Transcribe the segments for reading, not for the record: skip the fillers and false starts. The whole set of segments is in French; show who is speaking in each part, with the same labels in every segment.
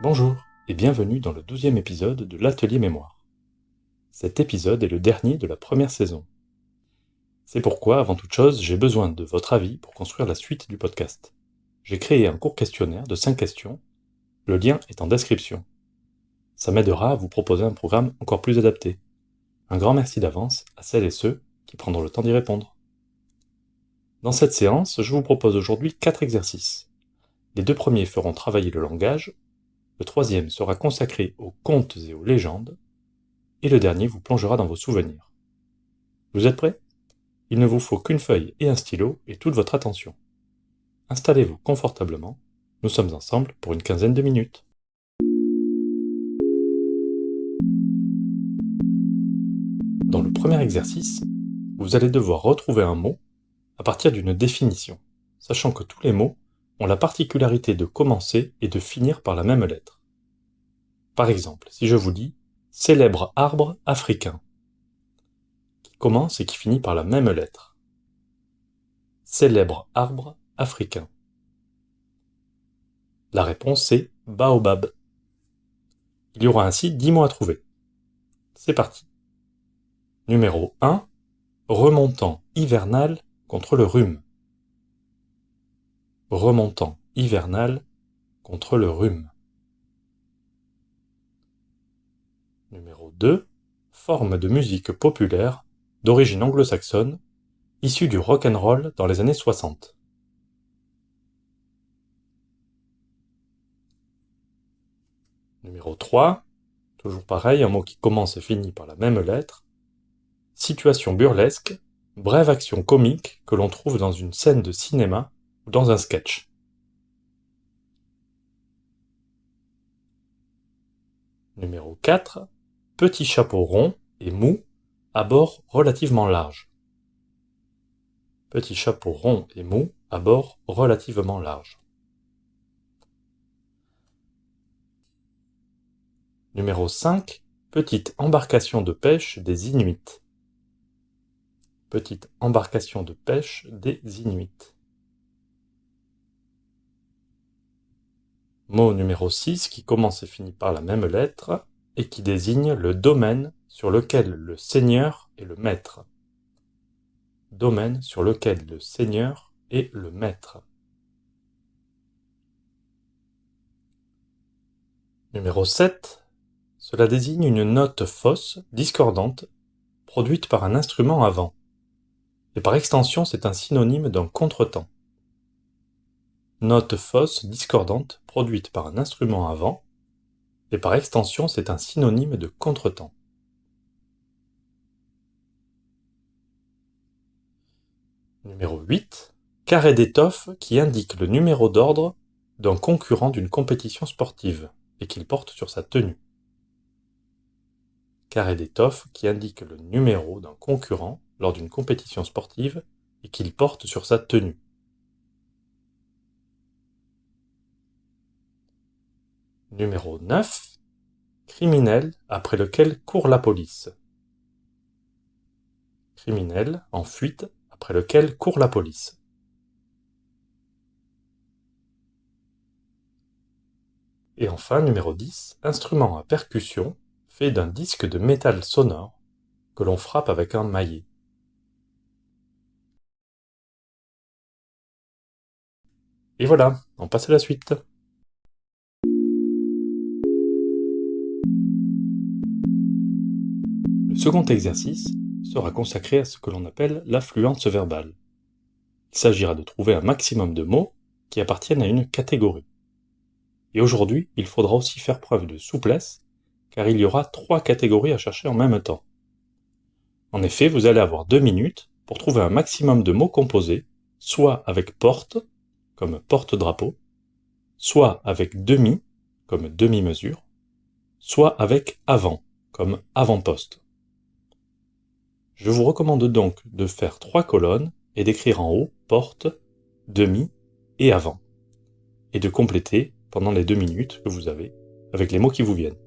Speaker 1: Bonjour et bienvenue dans le 12e épisode de l'Atelier Mémoire. Cet épisode est le dernier de la première saison. C'est pourquoi, avant toute chose, j'ai besoin de votre avis pour construire la suite du podcast. J'ai créé un court questionnaire de 5 questions, le lien est en description. Ça m'aidera à vous proposer un programme encore plus adapté. Un grand merci d'avance à celles et ceux qui prendront le temps d'y répondre. Dans cette séance, je vous propose aujourd'hui 4 exercices. Les 2 premiers feront travailler le langage, le troisième sera consacré aux contes et aux légendes, et le dernier vous plongera dans vos souvenirs. Vous êtes prêts? Il ne vous faut qu'une feuille et un stylo et toute votre attention. Installez-vous confortablement, nous sommes ensemble pour une quinzaine de minutes. Dans le premier exercice, vous allez devoir retrouver un mot à partir d'une définition, sachant que tous les mots ont la particularité de commencer et de finir par la même lettre. Par exemple, si je vous dis « célèbre arbre africain », qui commence et qui finit par la même lettre. Célèbre arbre africain. La réponse est baobab. Il y aura ainsi 10 mots à trouver. C'est parti. Numéro 1. Remontant hivernal contre le rhume. Remontant hivernal contre le rhume. Numéro 2. Forme de musique populaire d'origine anglo-saxonne, issue du rock and roll dans les années 60. Numéro 3. Toujours pareil, un mot qui commence et finit par la même lettre. Situation burlesque, brève action comique que l'on trouve dans une scène de cinéma ou dans un sketch. Numéro 4. Petit chapeau rond et mou, à bord relativement large. Petit chapeau rond et mou, à bord relativement large. Numéro 5. Petite embarcation de pêche des Inuits. Petite embarcation de pêche des Inuits. Mot numéro 6 qui commence et finit par la même lettre et qui désigne le domaine sur lequel le seigneur est le maître. Domaine sur lequel le seigneur est le maître. Numéro 7. Cela désigne une note fausse, discordante, produite par un instrument à vent. Et par extension, c'est un synonyme d'un contretemps. Note fausse, discordante, produite par un instrument à vent. Et par extension, c'est un synonyme de contretemps. Numéro 8. Carré d'étoffe qui indique le numéro d'ordre d'un concurrent d'une compétition sportive et qu'il porte sur sa tenue. Carré d'étoffe qui indique le numéro d'un concurrent lors d'une compétition sportive et qu'il porte sur sa tenue. Numéro 9. Criminel après lequel court la police. Criminel en fuite après lequel court la police. Et enfin, numéro 10. Instrument à percussion fait d'un disque de métal sonore que l'on frappe avec un maillet. Et voilà, on passe à la suite. Le second exercice sera consacré à ce que l'on appelle l'affluence verbale. Il s'agira de trouver un maximum de mots qui appartiennent à une catégorie. Et aujourd'hui, il faudra aussi faire preuve de souplesse, car il y aura 3 catégories à chercher en même temps. En effet, vous allez avoir 2 minutes pour trouver un maximum de mots composés, soit avec porte, comme porte-drapeau, soit avec demi, comme demi-mesure, soit avec avant, comme avant-poste. Je vous recommande donc de faire 3 colonnes et d'écrire en haut porte, demi et avant, et de compléter pendant les 2 minutes que vous avez avec les mots qui vous viennent.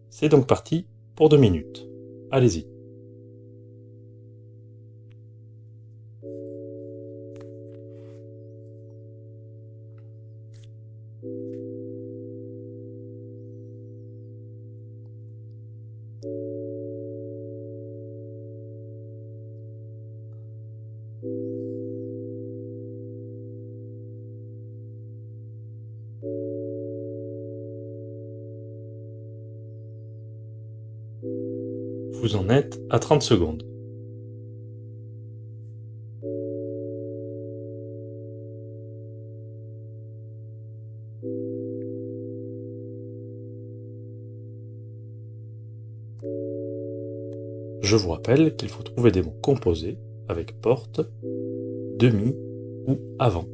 Speaker 1: C'est donc parti pour 2 minutes. Allez-y. Vous en êtes à 30 secondes. Je vous rappelle qu'il faut trouver des mots composés avec porte, demi ou avant.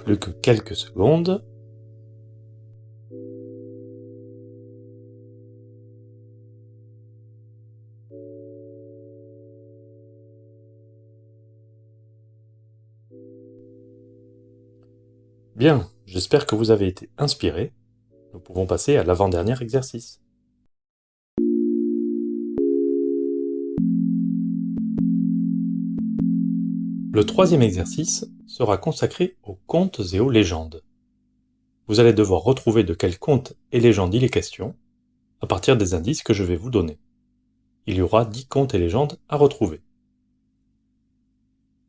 Speaker 1: Plus que quelques secondes. Bien, j'espère que vous avez été inspiré. Nous pouvons passer à l'avant-dernier exercice. Le troisième exercice sera consacré aux contes et aux légendes. Vous allez devoir retrouver de quels contes et légendes il est question, à partir des indices que je vais vous donner. Il y aura 10 contes et légendes à retrouver.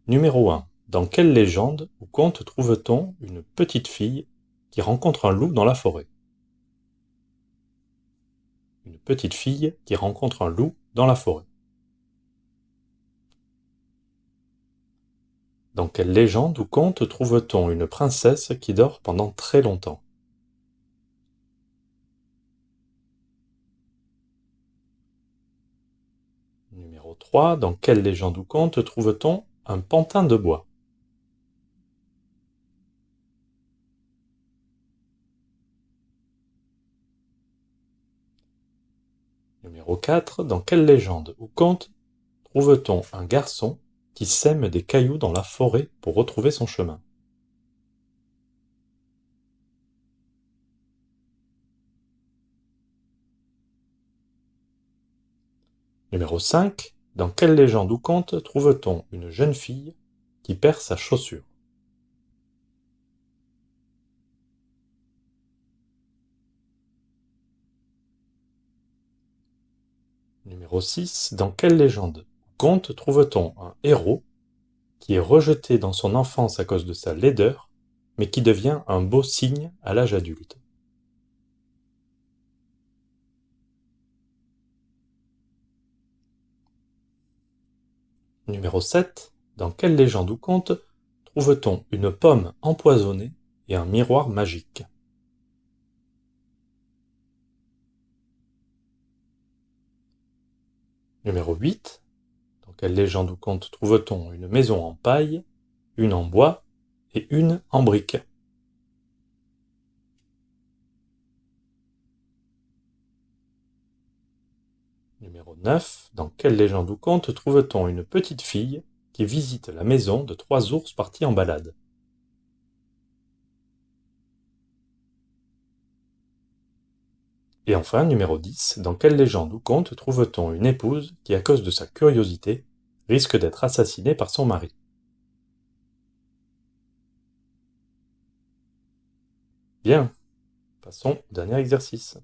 Speaker 1: Numéro 1. Dans quelle légende ou conte trouve-t-on une petite fille qui rencontre un loup dans la forêt ? Une petite fille qui rencontre un loup dans la forêt. Dans quelle légende ou conte trouve-t-on une princesse qui dort pendant très longtemps ? Numéro 3. Dans quelle légende ou conte trouve-t-on un pantin de bois ? Numéro 4. Dans quelle légende ou conte trouve-t-on un garçon qui sème des cailloux dans la forêt pour retrouver son chemin ? Numéro 5. Dans quelle légende ou conte trouve-t-on une jeune fille qui perd sa chaussure ? Numéro 6. Dans quelle légende ou conte trouve-t-on un héros qui est rejeté dans son enfance à cause de sa laideur, mais qui devient un beau cygne à l'âge adulte ? Numéro 7. Dans quelle légende ou conte trouve-t-on une pomme empoisonnée et un miroir magique ? Numéro 8. Dans quelle légende ou conte trouve-t-on une maison en paille, une en bois et une en brique ? Numéro 9. Dans quelle légende ou conte trouve-t-on une petite fille qui visite la maison de 3 ours partis en balade ? Et enfin, numéro 10. Dans quelle légende ou conte trouve-t-on une épouse qui, à cause de sa curiosité, risque d'être assassinée par son mari ? Bien, passons au dernier exercice.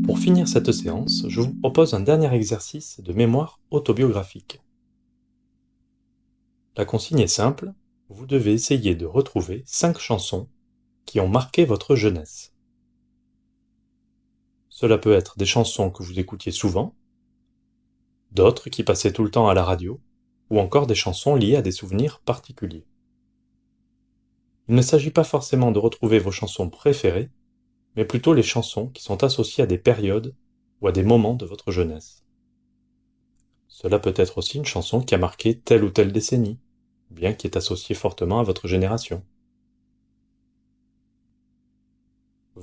Speaker 1: Pour finir cette séance, je vous propose un dernier exercice de mémoire autobiographique. La consigne est simple, vous devez essayer de retrouver 5 chansons qui ont marqué votre jeunesse. Cela peut être des chansons que vous écoutiez souvent, d'autres qui passaient tout le temps à la radio, ou encore des chansons liées à des souvenirs particuliers. Il ne s'agit pas forcément de retrouver vos chansons préférées, mais plutôt les chansons qui sont associées à des périodes ou à des moments de votre jeunesse. Cela peut être aussi une chanson qui a marqué telle ou telle décennie, ou bien qui est associée fortement à votre génération.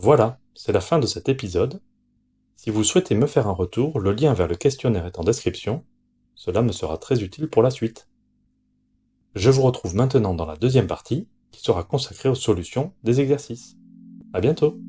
Speaker 1: Voilà, c'est la fin de cet épisode. Si vous souhaitez me faire un retour, le lien vers le questionnaire est en description. Cela me sera très utile pour la suite. Je vous retrouve maintenant dans la deuxième partie, qui sera consacrée aux solutions des exercices. À bientôt!